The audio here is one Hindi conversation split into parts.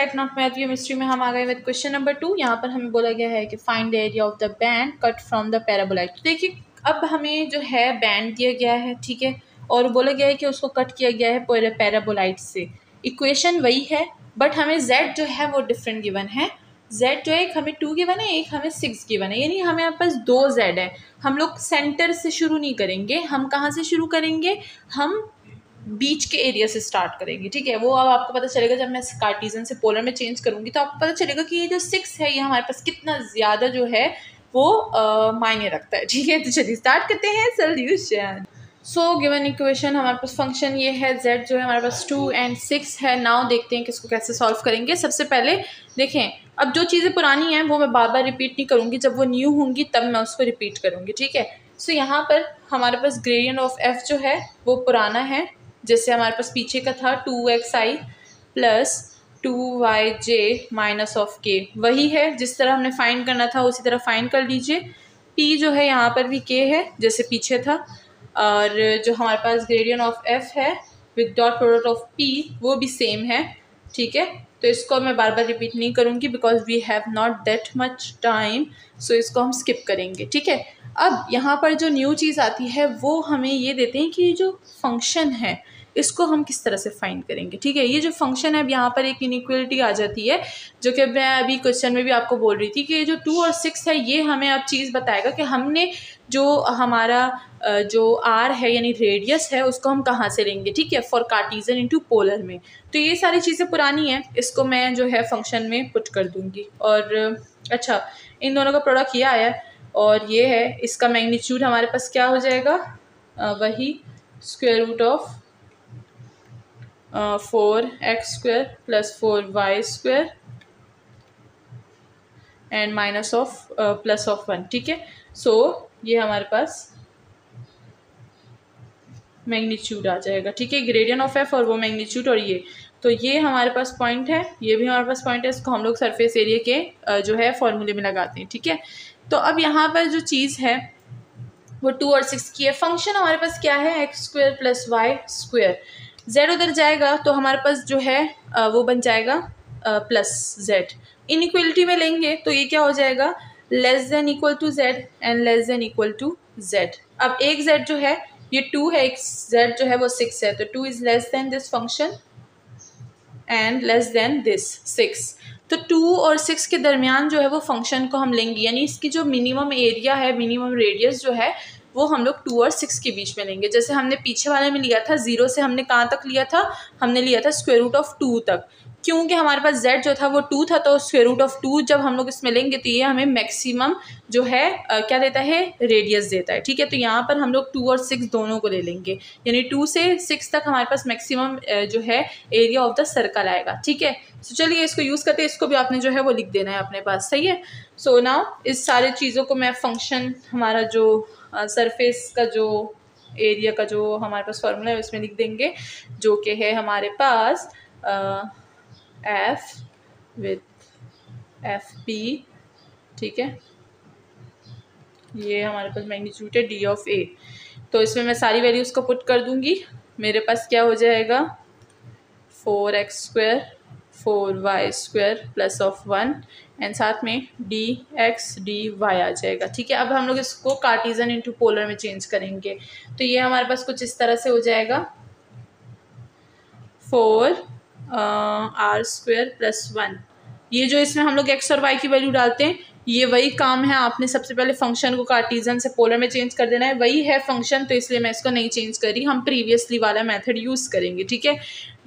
बैक नॉट मैथ मिस्ट्री में हम आ गए विद क्वेश्चन नंबर 2। यहाँ पर हमें बोला गया है कि find the area of the band cut from the paraboloid. तो देखिए अब हमें जो है बैंड दिया गया है, ठीक है, और बोला गया है कि उसको कट किया गया है पैराबोलाइड से। इक्वेशन वही है बट हमें z जो है वो डिफरेंट गिवन है। z जो है एक हमें 2 गिवन है, एक हमें 6 गिवन है, यानी हमें यहाँ पास 2 z है। हम लोग सेंटर से शुरू नहीं करेंगे, हम कहाँ से शुरू करेंगे, हम बीच के एरिया से स्टार्ट करेंगे, ठीक है। वो अब आपको पता चलेगा जब मैं कार्टेशियन से पोलर में चेंज करूंगी तो आपको पता चलेगा कि ये जो 6 है ये हमारे पास कितना ज़्यादा जो है वो मायने रखता है, ठीक है। तो चलिए स्टार्ट करते हैं सोल्यूशन। सो गिवन इक्वेशन हमारे पास फंक्शन ये है, z जो है हमारे पास 2 and 6 है। नाउ देखते हैं कि इसको कैसे सॉल्व करेंगे। सबसे पहले देखें, अब जो चीज़ें पुरानी हैं वो मैं बार बार रिपीट नहीं करूँगी, जब वो न्यू होंगी तब मैं उसको रिपीट करूँगी, ठीक है। सो यहाँ पर हमारे पास ग्रेडियंट ऑफ f जो है वो पुराना है, जैसे हमारे पास पीछे का था 2xi plus 2yj minus of k, वही है जिस तरह हमने फाइंड करना था उसी तरह फाइंड कर लीजिए। p जो है यहाँ पर भी k है जैसे पीछे था, और जो हमारे पास ग्रेडियंट ऑफ f है with dot product of p वो भी सेम है, ठीक है। तो इसको मैं बार बार रिपीट नहीं करूँगी because we have not that much time, so इसको हम स्किप करेंगे, ठीक है। अब यहाँ पर जो न्यू चीज़ आती है वो हमें ये देते हैं कि ये जो फंक्शन है इसको हम किस तरह से फाइंड करेंगे, ठीक है। ये जो फंक्शन है अब यहाँ पर एक इनइक्वालिटी आ जाती है, जो कि मैं अभी क्वेश्चन में भी आपको बोल रही थी कि ये जो 2 और 6 है ये हमें अब चीज़ बताएगा कि हमने जो हमारा जो r है यानी रेडियस है उसको हम कहाँ से लेंगे, ठीक है, फॉर कार्टेशियन इनटू पोलर में। तो ये सारी चीज़ें पुरानी हैं, इसको मैं जो है फंक्शन में पुट कर दूँगी। और अच्छा, इन दोनों का प्रोडक्ट ये आया और ये है, इसका मैग्नीट्यूड हमारे पास क्या हो जाएगा, वही square root of 4x² plus 4y² and minus of plus of 1, ठीक है। सो ये हमारे पास मैग्नीट्यूड आ जाएगा, ठीक है, ग्रेडियंट ऑफ f और वो मैग्नीट्यूड और ये, तो ये हमारे पास पॉइंट है, ये भी हमारे पास पॉइंट है, इसको हम लोग सरफेस एरिया के जो है फॉर्मूले में लगाते हैं, ठीक है। तो अब यहाँ पर जो चीज़ है वो 2 और 6 की है। फंक्शन हमारे पास क्या है, x² प्लस y²। z उधर जाएगा तो हमारे पास जो है वो बन जाएगा प्लस z। इनइक्वालिटी में लेंगे तो ये क्या हो जाएगा, less than equal to z and less than equal to z। अब एक z जो है ये 2 है, एक z जो है वो 6 है, तो 2 is less than this function and less then this 6। तो 2 और 6 के दरमियान जो है वो फंक्शन को हम लेंगे, यानी इसकी जो मिनिमम एरिया है, मिनिमम रेडियस जो है वो हम लोग 2 और 6 के बीच में लेंगे। जैसे हमने पीछे वाले में लिया था, 0 से हमने कहाँ तक लिया था, हमने लिया था स्क्वायर रूट ऑफ 2 तक, क्योंकि हमारे पास z जो था वो 2 था, तो स्क्वायर रूट ऑफ 2 जब हम लोग इसमें लेंगे तो ये हमें मैक्सिमम जो है क्या देता है, रेडियस देता है, ठीक है। तो यहाँ पर हम लोग 2 और 6 दोनों को ले लेंगे, यानी 2 से 6 तक हमारे पास मैक्सिमम जो है एरिया ऑफ द सर्कल आएगा, ठीक है। तो चलिए इसको यूज़ करते हैं, इसको भी आपने जो है वो लिख देना है अपने पास, सही है। सो नाउ इस सारे चीज़ों को मैं फंक्शन हमारा जो सरफेस का जो एरिया का जो हमारे पास फॉर्मूला है उसमें लिख देंगे, जो कि है हमारे पास f विद fp, ठीक है। ये हमारे पास मैग्नीट्यूड है d ऑफ a, तो इसमें मैं सारी वैल्यूज़ को पुट कर दूंगी। मेरे पास क्या हो जाएगा, 4x² 4y² plus of 1 and साथ में dx dy आ जाएगा, ठीक है। अब हम लोग इसको कार्टेशियन इनटू पोलर में चेंज करेंगे, तो ये हमारे पास कुछ इस तरह से हो जाएगा, 4r² प्लस 1। ये जो इसमें हम लोग x और y की वैल्यू डालते हैं ये वही काम है, आपने सबसे पहले फंक्शन को कार्टेशियन से पोलर में चेंज कर देना है, वही है फंक्शन, तो इसलिए मैं इसको नहीं चेंज कर रही, हम प्रीवियसली वाला मेथड यूज़ करेंगे, ठीक है।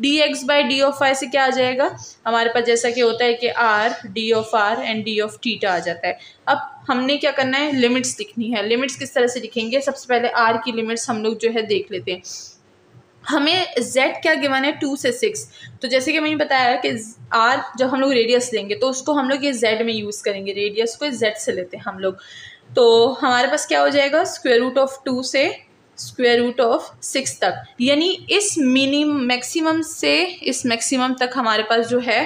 dx by D of y से क्या आ जाएगा हमारे पास, जैसा कि होता है कि r d of r and d of theta आ जाता है। अब हमने क्या करना है, लिमिट्स लिखनी है। लिमिट्स किस तरह से लिखेंगे, सबसे पहले r की लिमिट्स हम लोग जो है देख लेते हैं। हमें z क्या गिवन है, 2 से 6, तो जैसे कि मैंने बताया कि r जब हम लोग रेडियस लेंगे तो उसको हम लोग ये z में यूज़ करेंगे, रेडियस को z से लेते हैं हम लोग, तो हमारे पास क्या हो जाएगा, स्क्वायर रूट ऑफ 2 से स्क्वायर रूट ऑफ 6 तक, यानी इस मैक्सिमम से इस मैक्सिमम तक हमारे पास जो है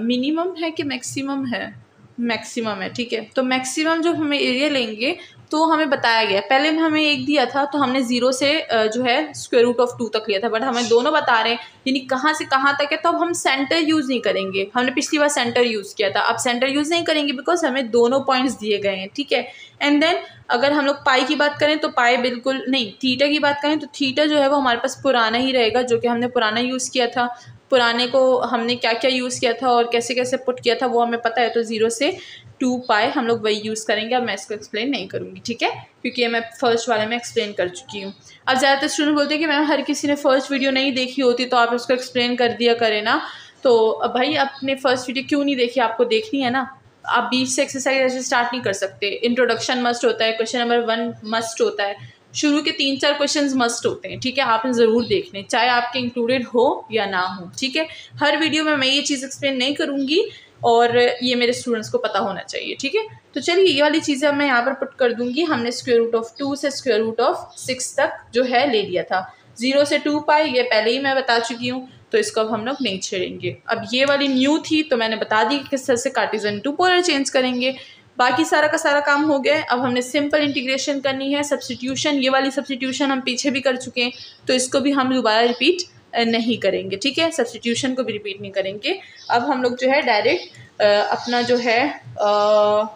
मिनिमम है कि मैक्सिमम है, मैक्सिमम है, ठीक है। तो मैक्सिमम जब हमें एरिया लेंगे तो हमें बताया गया, पहले में हमें एक दिया था तो हमने 0 से जो है स्क्वायर रूट ऑफ 2 तक लिया था, बट हमें दोनों बता रहे हैं यानी कहाँ से कहाँ तक है, तो अब हम सेंटर यूज़ नहीं करेंगे। हमने पिछली बार सेंटर यूज़ किया था, अब सेंटर यूज़ नहीं करेंगे बिकॉज हमें दोनों पॉइंट्स दिए गए हैं, ठीक है। एंड देन अगर हम लोग पाई की बात करें तो पाई बिल्कुल नहीं, थीटा की बात करें तो थीटा जो है वो हमारे पास पुराना ही रहेगा, जो कि हमने पुराना यूज़ किया था। पुराने को हमने क्या क्या यूज़ किया था और कैसे कैसे पुट किया था वो हमें पता है, तो 0 से 2 पाई हम लोग वही यूज़ करेंगे। अब मैं इसको एक्सप्लेन नहीं करूँगी, ठीक है, क्योंकि ये मैं फर्स्ट वाले में एक्सप्लेन कर चुकी हूँ। अब ज़्यादातर स्टूडेंट बोलते हैं कि मैम हर किसी ने फर्स्ट वीडियो नहीं देखी होती तो आप इसको एक्सप्लेन कर दिया करें ना। तो अब भाई आपने फर्स्ट वीडियो क्यों नहीं देखी, आपको देखनी है ना। आप बीच से एक्सरसाइज ऐसे स्टार्ट नहीं कर सकते। इंट्रोडक्शन मस्ट होता है, क्वेश्चन नंबर 1 मस्ट होता है, शुरू के 3-4 क्वेश्चंस मस्ट होते हैं, ठीक है। आपने ज़रूर देखने, चाहे आपके इंक्लूडेड हो या ना हो, ठीक है। हर वीडियो में मैं ये चीज़ एक्सप्लेन नहीं करूँगी और ये मेरे स्टूडेंट्स को पता होना चाहिए, ठीक है। तो चलिए ये वाली चीज़ें मैं यहाँ पर पुट कर दूँगी। हमने स्क्वायर रूट ऑफ 2 से स्क्वायर रूट ऑफ 6 तक जो है ले लिया था। 0 से 2 पाई ये पहले ही मैं बता चुकी हूँ, तो इसको अब हम लोग नहीं छेड़ेंगे। अब ये वाली न्यू थी तो मैंने बता दी कि किस तरह से कार्टेशियन टू पोलर चेंज करेंगे। बाकी सारा का सारा काम हो गया। अब हमने सिंपल इंटीग्रेशन करनी है, सब्स्टिट्यूशन। ये वाली सब्स्टिट्यूशन हम पीछे भी कर चुके हैं तो इसको भी हम दोबारा रिपीट नहीं करेंगे, ठीक है। सब्स्टिट्यूशन को भी रिपीट नहीं करेंगे। अब हम लोग जो है डायरेक्ट अपना जो है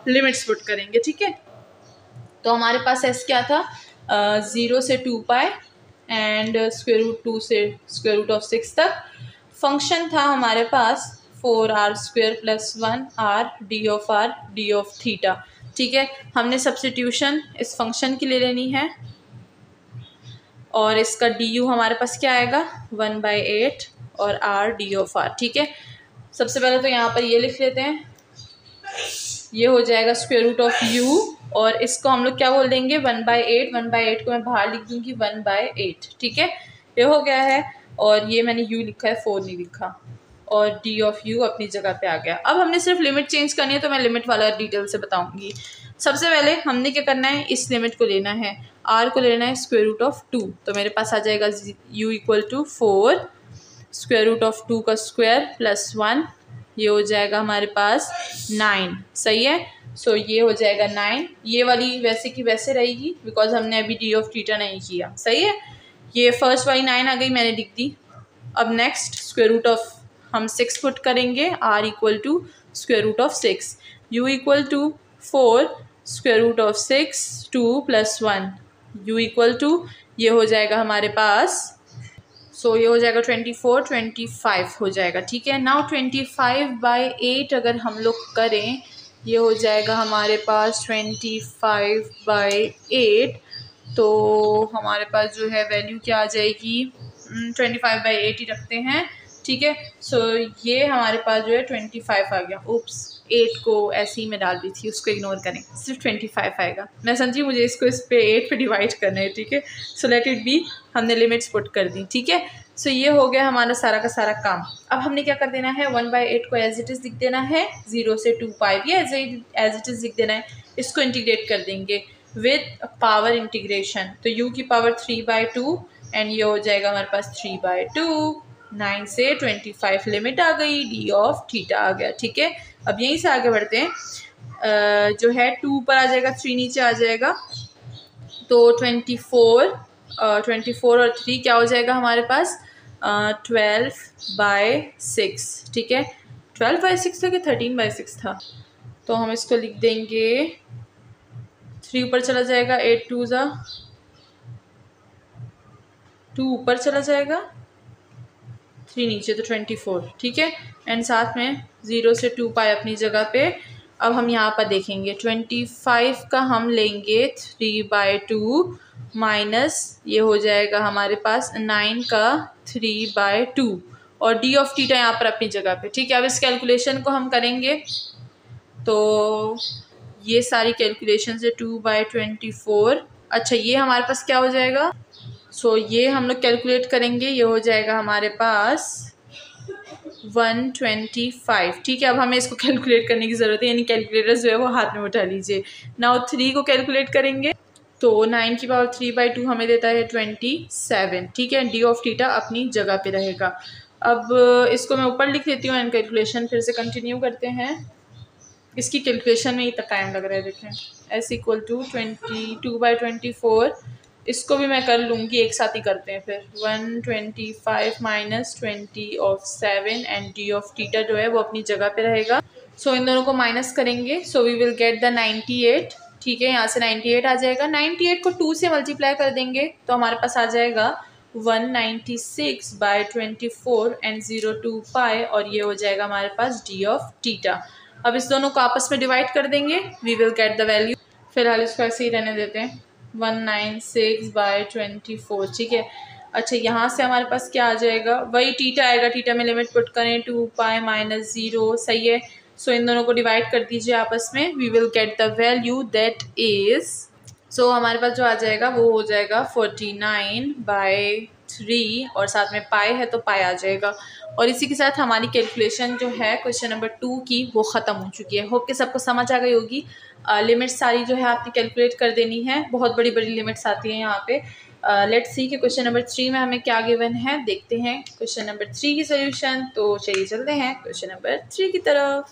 लिमिट्स पुट करेंगे, ठीक है। तो हमारे पास एस क्या था, 0 से 2 पाई एंड स्क्वायर रूट 2 से स्क्वायर रूट ऑफ 6 तक। फंक्शन था हमारे पास 4r square plus 1r D of theta, ठीक है। हमने सब्स्टिट्यूशन इस फंक्शन की ले लेनी है और इसका du हमारे पास क्या आएगा 1/8 और r डी ऑफ r, ठीक है। सबसे पहले तो यहाँ पर ये लिख लेते हैं, ये हो जाएगा स्क्वायर रूट ऑफ u और इसको हम लोग क्या बोल देंगे 1/8। 1/8 को मैं बाहर लिख दूंगी 1/8, ठीक है। ये हो गया है और ये मैंने u लिखा है, 4 नहीं लिखा, और डी ऑफ u अपनी जगह पे आ गया। अब हमने सिर्फ लिमिट चेंज करनी है तो मैं लिमिट वाला डिटेल से बताऊंगी। सबसे पहले हमने क्या करना है, इस लिमिट को लेना है, r को लेना है स्क्वायर रूट ऑफ 2, तो मेरे पास आ जाएगा u equal to 4 square root of 2 का स्क्वायर प्लस 1, ये हो जाएगा हमारे पास 9, सही है। सो ये हो जाएगा 9। ये वाली वैसे की वैसे रहेगी बिकॉज हमने अभी डी ऑफ थीटा नहीं किया, सही है। ये फर्स्ट वाली 9 आ गई, मैंने लिख दी। अब नेक्स्ट स्क्वायर रूट ऑफ हम 6 पुट करेंगे, r equal to square root of 6, u equal to 4 square root of 6 2 plus 1, u equal to ये हो जाएगा हमारे पास, सो ये हो जाएगा 24 25 हो जाएगा, ठीक है। नाउ 25/8 अगर हम लोग करें, ये हो जाएगा हमारे पास 25/8, तो हमारे पास जो है वैल्यू क्या आ जाएगी 25/8 ही रखते हैं, ठीक है। सो ये हमारे पास जो है 25 आ गया। उप्स, 8 को ऐसे ही मैं डाल दी थी, उसको इग्नोर करें, सिर्फ 25 आएगा। मैं समझी मुझे इसको इस पे 8 पे डिवाइड करना है, ठीक है। सो लेट इट बी, हमने लिमिट्स पुट कर दी, ठीक है। सो ये हो गया हमारा सारा का सारा काम। अब हमने क्या कर देना है, 1/8 को एज इट इज़ लिख देना है, 0 से 2 पाई भी एज इट इज़ लिख देना है। इसको इंटीग्रेट कर देंगे विद पावर इंटीग्रेशन, तो u की पावर 3/2 एंड ये हो जाएगा हमारे पास 3/2। 9 से 25 लिमिट आ गई, डी ऑफ थीटा आ गया, ठीक है। अब यहीं से आगे बढ़ते हैं, जो है 2 ऊपर आ जाएगा, 3 नीचे आ जाएगा, तो 24 और 3 क्या हो जाएगा हमारे पास 12/6, ठीक है। 12/6 था कि 13/6 था, तो हम इसको लिख देंगे, 3 ऊपर चला जाएगा, 8 2 ज़ा 2 ऊपर चला जाएगा, 3 नीचे, तो 24, ठीक है। एंड साथ में 0 से 2 पाई अपनी जगह पे। अब हम यहाँ पर देखेंगे 25 का हम लेंगे 3/2 माइनस ये हो जाएगा हमारे पास 9 का 3/2 और डी ऑफ थीटा यहाँ पर अपनी जगह पे, ठीक है। अब इस कैलकुलेशन को हम करेंगे तो ये सारी कैलकुलेशन से 2/24, अच्छा ये हमारे पास क्या हो जाएगा, सो ये हम लोग कैलकुलेट करेंगे, ये हो जाएगा हमारे पास 125, ठीक है। अब हमें इसको कैलकुलेट करने की ज़रूरत है, यानी कैलकुलेटर जो है वो हाथ में उठा लीजिए। नाउ 3 को कैलकुलेट करेंगे तो 9 की पावर 3/2 हमें देता है 27, ठीक है। डी ऑफ थीटा अपनी जगह पे रहेगा। अब इसको मैं ऊपर लिख देती हूँ एंड कैलकुलेशन फिर से कंटिन्यू करते हैं। इसकी कैलकुलेशन में इतना टाइम लग रहा है। देखें s इक्वल टू 22/24, इसको भी मैं कर लूँगी, एक साथ ही करते हैं फिर। 125 minus 20 of 7 and d of theta जो है वो अपनी जगह पे रहेगा। सो इन दोनों को माइनस करेंगे, so we will get the 98। ठीक है, यहाँ से 98 आ जाएगा। 98 को 2 से मल्टीप्लाई कर देंगे तो हमारे पास आ जाएगा 196/24 एंड 0 पाई, और ये हो जाएगा हमारे पास d ऑफ थीटा। अब इस दोनों को आपस में डिवाइड कर देंगे, we will get the value. फिलहाल इसको ऐसे ही रहने देते हैं, 196/24। ठीक है, अच्छा यहाँ से हमारे पास क्या आ जाएगा, वही थीटा आएगा, थीटा में लिमिट पुट करें 2 पाई माइनस 0, सही है। सो इन दोनों को डिवाइड कर दीजिए आपस में, we will get the value that is, so हमारे पास जो आ जाएगा वो हो जाएगा 49/3, और साथ में पाई है तो पाई आ जाएगा। और इसी के साथ हमारी कैलकुलेशन जो है क्वेश्चन नंबर 2 की वो ख़त्म हो चुकी है। होप कि सबको समझ आ गई होगी। लिमिट्स सारी जो है आपने कैलकुलेट कर देनी है, बहुत बड़ी बड़ी लिमिट्स आती हैं यहाँ पे। लेट्स सी कि क्वेश्चन नंबर 3 में हमें क्या गिवन है, देखते हैं क्वेश्चन नंबर 3 की सोल्यूशन। तो चलिए चलते हैं क्वेश्चन नंबर 3 की तरफ।